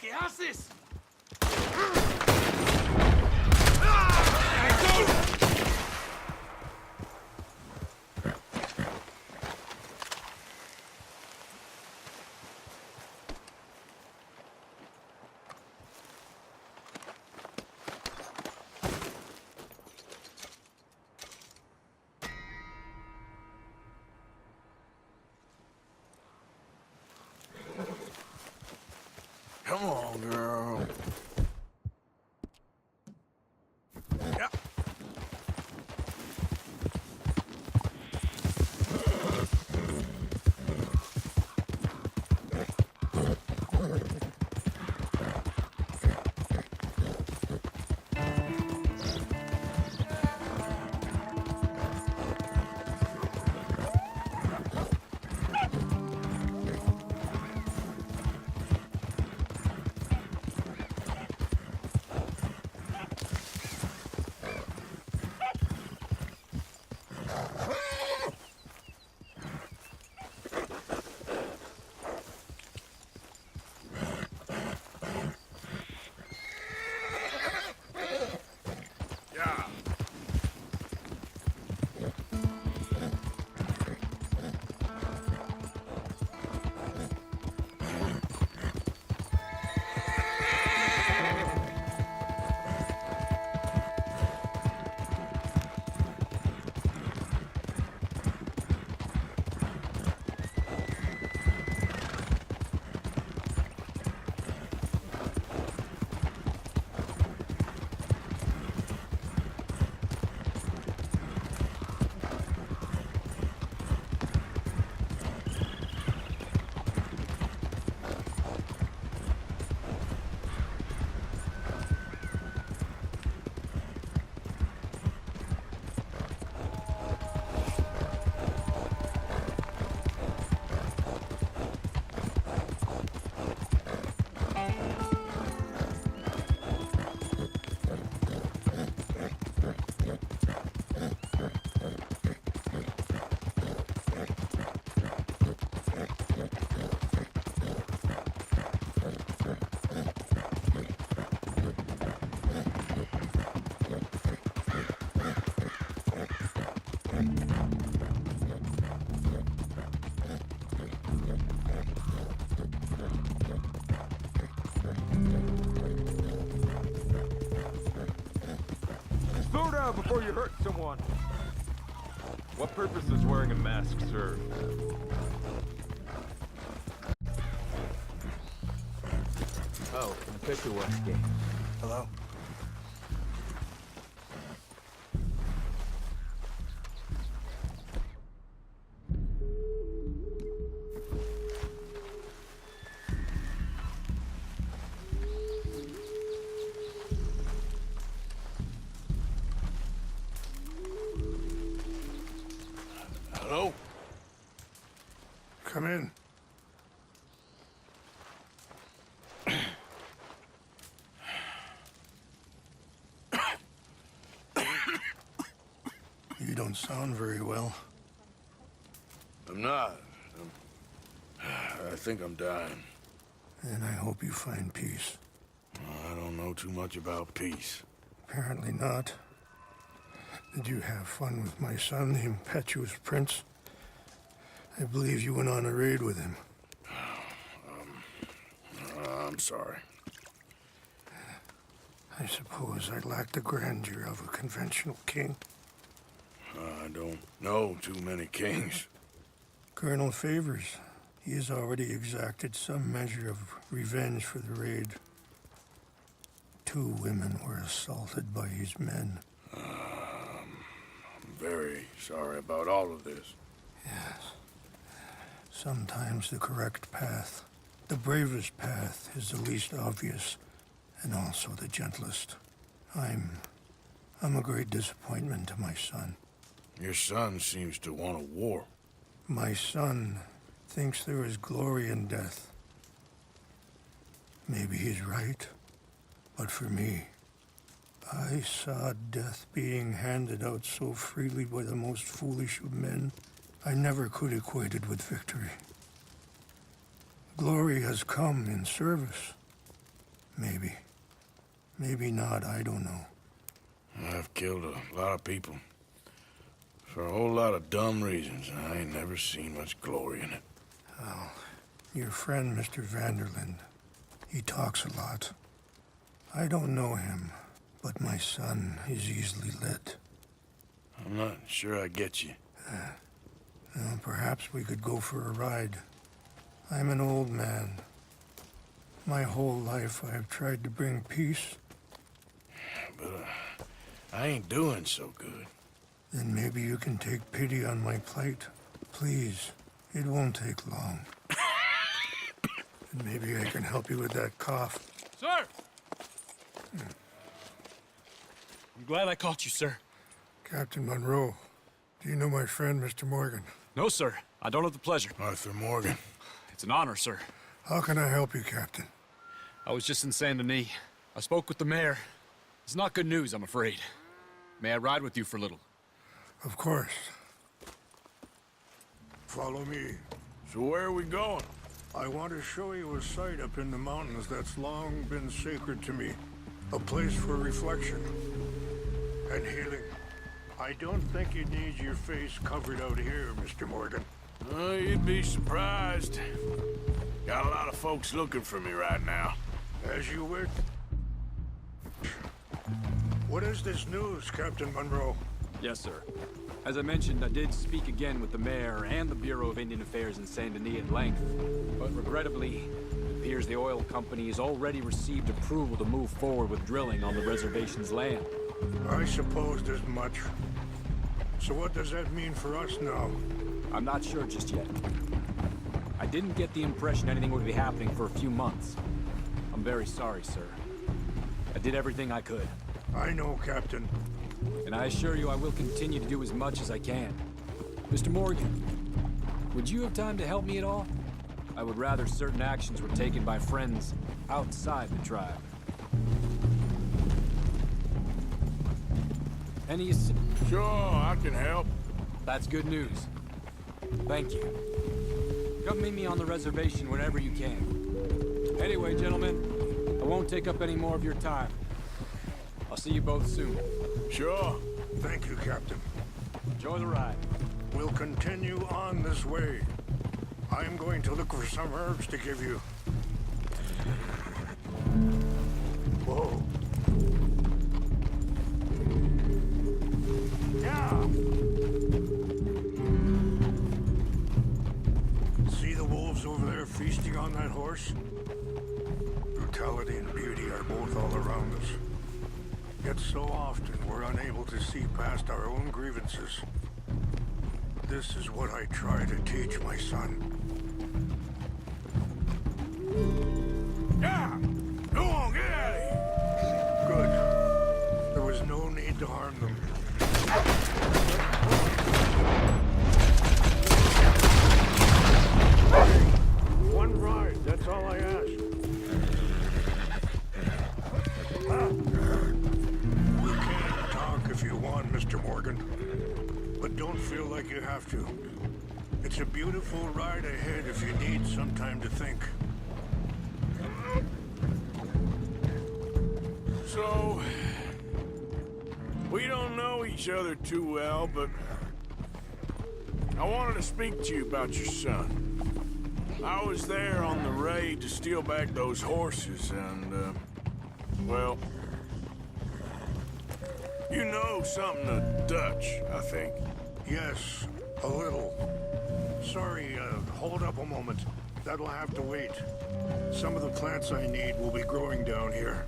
¿Qué haces? Come on, girl. Yeah. Yeah. Slow down before you hurt someone. What purpose does wearing a mask serve? Oh, a picture working. Hello? Hello? Come in. You don't sound very well. I'm not. I think I'm dying. And I hope you find peace. I don't know too much about peace. Apparently not. Did you have fun with my son, the impetuous prince? I believe you went on a raid with him. I'm sorry. I suppose I lack the grandeur of a conventional king. I don't know too many kings. Colonel Favors, he has already exacted some measure of revenge for the raid. 2 women were assaulted by his men. I'm very sorry about all of this. Yes. Sometimes the correct path, the bravest path, is the least obvious, and also the gentlest. I'm a great disappointment to my son. Your son seems to want a war. My son thinks there is glory in death. Maybe he's right, but for me, I saw death being handed out so freely by the most foolish of men. I never could equate it with victory. Glory has come in service, Maybe. Maybe not, I don't know. I've killed a lot of people. For a whole lot of dumb reasons, and I ain't never seen much glory in it. Well, your friend, Mr. Vanderland, he talks a lot. I don't know him, but my son is easily led. I'm not sure I get you. Well, perhaps we could go for a ride. I'm an old man. My whole life I have tried to bring peace. But I ain't doing so good. Then maybe you can take pity on my plight. Please, it won't take long. And maybe I can help you with that cough. Sir! I'm glad I caught you, sir. Captain Monroe, do you know my friend, Mr. Morgan? No, sir. I don't have the pleasure. Arthur Morgan. It's an honor, sir. How can I help you, Captain? I was just in Saint Denis. I spoke with the mayor. It's not good news, I'm afraid. May I ride with you for a little? Of course. Follow me. So where are we going? I want to show you a site up in the mountains that's long been sacred to me. A place for reflection and healing. I don't think you need your face covered out here, Mr. Morgan. You'd be surprised. Got a lot of folks looking for me right now. As you wish. What is this news, Captain Monroe? Yes, sir. As I mentioned, I did speak again with the mayor and the Bureau of Indian Affairs in Saint Denis at length. But regrettably, it appears the oil company has already received approval to move forward with drilling on the reservation's land. I supposed as much. So what does that mean for us now? I'm not sure just yet. I didn't get the impression anything would be happening for a few months. I'm very sorry, sir. I did everything I could. I know, Captain. And I assure you I will continue to do as much as I can. Mr. Morgan, would you have time to help me at all? I would rather certain actions were taken by friends outside the tribe. Any Sure, I can help. That's good news. Thank you. Come meet me on the reservation whenever you can. Anyway, gentlemen, I won't take up any more of your time. I'll see you both soon. Sure. Thank you, Captain. Enjoy the ride. We'll continue on this way. I am going to look for some herbs to give you. Whoa. Yeah! See the wolves over there feasting on that horse? Brutality and beauty are both all around us. Yet so often we're unable to see past our own grievances. This is what I try to teach my son. Yeah! Go on, get out of here! Good. There was no need to harm them. One ride, that's all I ask. You can talk if you want, Mr. Morgan. But don't feel like you have to. It's a beautiful ride ahead if you need some time to think. So, we don't know each other too well, but I wanted to speak to you about your son. I was there on the raid to steal back those horses, and, well, you know something of Dutch, I think. Yes, a little. Sorry, hold up a moment. That'll have to wait. Some of the plants I need will be growing down here.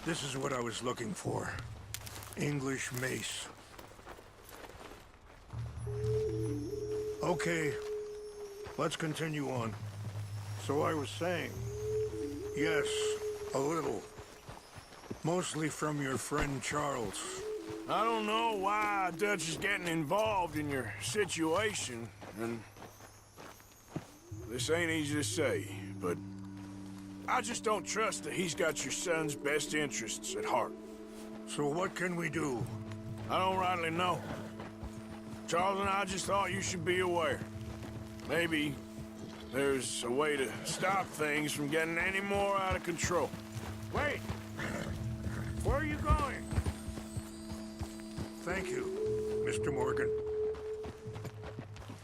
This is what I was looking for. English mace. Okay, let's continue on. So I was saying, yes, a little. Mostly from your friend Charles. I don't know why Dutch is getting involved in your situation, and this ain't easy to say, but I just don't trust that he's got your son's best interests at heart. So what can we do? I don't rightly know. Charles and I just thought you should be aware. Maybe there's a way to stop things from getting any more out of control. Wait! Where are you going? Thank you, Mr. Morgan.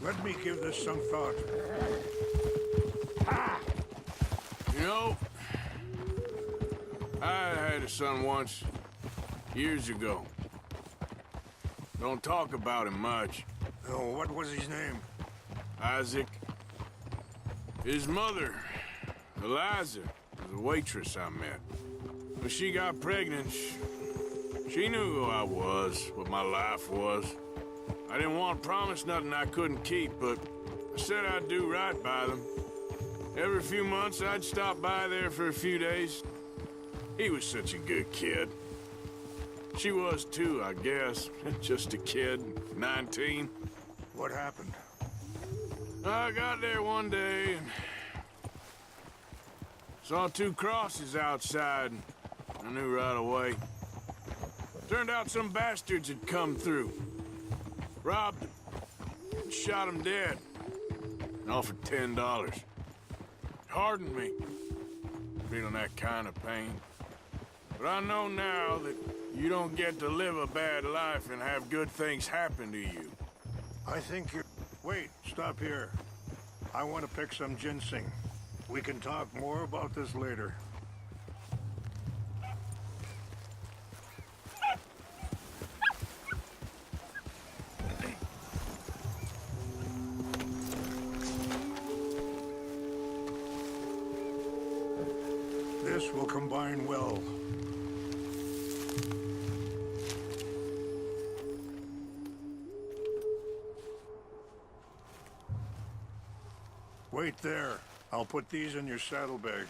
Let me give this some thought. You know, I had a son once, years ago. Don't talk about him much. Oh, what was his name? Isaac. His mother, Eliza, was a waitress I met. When she got pregnant, she knew who I was, what my life was. I didn't want to promise nothing I couldn't keep, but I said I'd do right by them. Every few months, I'd stop by there for a few days. He was such a good kid. She was too, I guess. Just a kid, 19. What happened? I got there one day and saw two crosses outside. I knew right away. Turned out some bastards had come through. Robbed him. And shot him dead. And offered $10. Hardened me. Feeling that kind of pain. But I know now that you don't get to live a bad life and have good things happen to you. I think you're... Wait, stop here. I want to pick some ginseng. We can talk more about this later. This will combine well. Wait there. I'll put these in your saddlebag.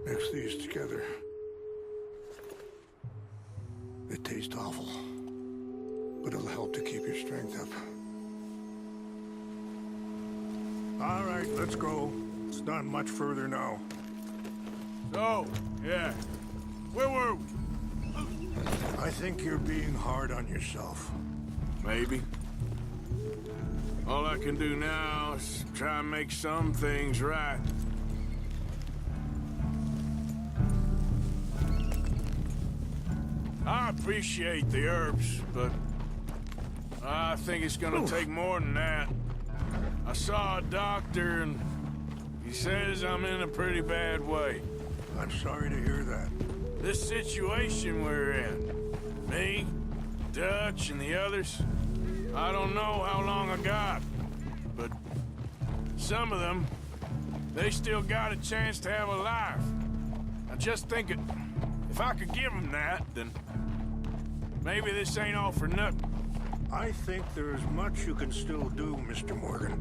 Mix these together. It tastes awful, but it'll help to keep your strength up. All right, let's go. It's not much further now. So, yeah. Where were we? I think you're being hard on yourself. Maybe. All I can do now is try and make some things right. I appreciate the herbs, but I think it's gonna take more than that. I saw a doctor and he says I'm in a pretty bad way. I'm sorry to hear that. This situation we're in, me, Dutch, and the others, I don't know how long I got, but some of them, they still got a chance to have a life. I just think if I could give them that, then maybe this ain't all for nothing. I think there is much you can still do, Mr. Morgan.